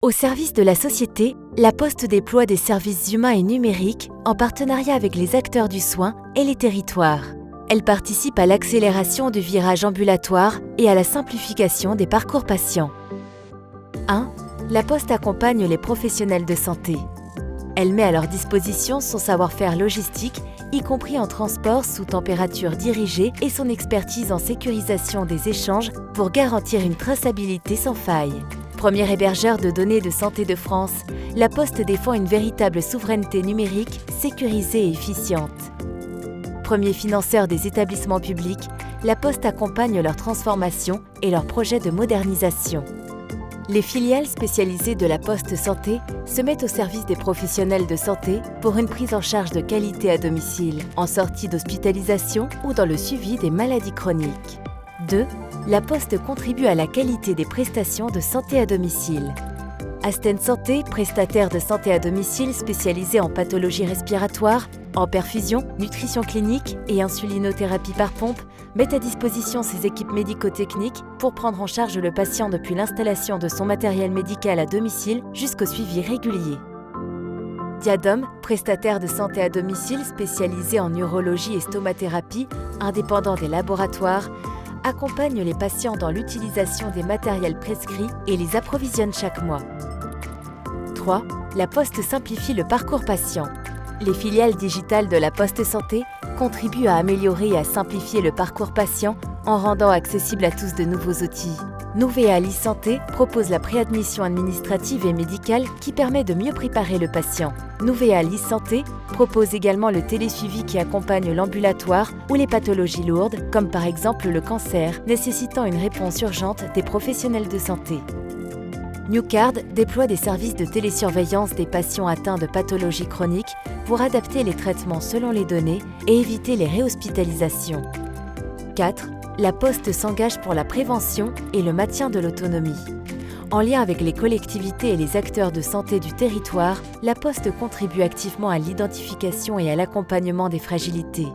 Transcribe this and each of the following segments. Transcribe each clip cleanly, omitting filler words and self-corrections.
Au service de la société, La Poste déploie des services humains et numériques en partenariat avec les acteurs du soin et les territoires. Elle participe à l'accélération du virage ambulatoire et à la simplification des parcours patients. 1. La Poste accompagne les professionnels de santé. Elle met à leur disposition son savoir-faire logistique, y compris en transport sous température dirigée et son expertise en sécurisation des échanges pour garantir une traçabilité sans faille. Premier hébergeur de données de santé de France, La Poste défend une véritable souveraineté numérique sécurisée et efficiente. Premier financeur des établissements publics, La Poste accompagne leur transformation et leurs projets de modernisation. Les filiales spécialisées de La Poste Santé se mettent au service des professionnels de santé pour une prise en charge de qualité à domicile, en sortie d'hospitalisation ou dans le suivi des maladies chroniques. 2. La Poste contribue à la qualité des prestations de santé à domicile. Asten Santé, prestataire de santé à domicile spécialisé en pathologie respiratoire, en perfusion, nutrition clinique et insulinothérapie par pompe, met à disposition ses équipes médico-techniques pour prendre en charge le patient depuis l'installation de son matériel médical à domicile jusqu'au suivi régulier. Diadome, prestataire de santé à domicile spécialisé en urologie et stomathérapie, indépendant des laboratoires, accompagne les patients dans l'utilisation des matériels prescrits et les approvisionne chaque mois. 3. La Poste simplifie le parcours patient. Les filiales digitales de La Poste Santé contribuent à améliorer et à simplifier le parcours patient en rendant accessible à tous de nouveaux outils. Nuvea e-Santé propose la préadmission administrative et médicale qui permet de mieux préparer le patient. Nuvea e-Santé propose également le télésuivi qui accompagne l'ambulatoire ou les pathologies lourdes, comme par exemple le cancer, nécessitant une réponse urgente des professionnels de santé. Newcard déploie des services de télésurveillance des patients atteints de pathologies chroniques pour adapter les traitements selon les données et éviter les réhospitalisations. 4. La Poste s'engage pour la prévention et le maintien de l'autonomie. En lien avec les collectivités et les acteurs de santé du territoire, La Poste contribue activement à l'identification et à l'accompagnement des fragilités.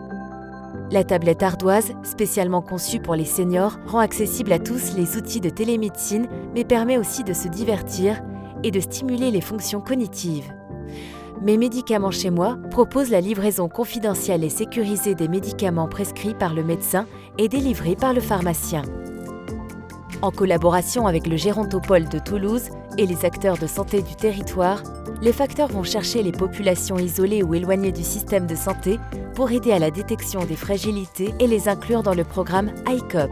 La tablette ardoise, spécialement conçue pour les seniors, rend accessible à tous les outils de télémédecine, mais permet aussi de se divertir et de stimuler les fonctions cognitives. Mes médicaments chez moi propose la livraison confidentielle et sécurisée des médicaments prescrits par le médecin et délivrés par le pharmacien. En collaboration avec le Gérontopole de Toulouse et les acteurs de santé du territoire, les facteurs vont chercher les populations isolées ou éloignées du système de santé pour aider à la détection des fragilités et les inclure dans le programme ICOP.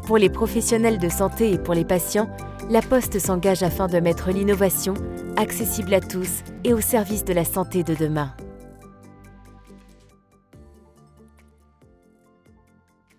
Pour les professionnels de santé et pour les patients, La Poste s'engage afin de mettre l'innovation accessible à tous et au service de la santé de demain.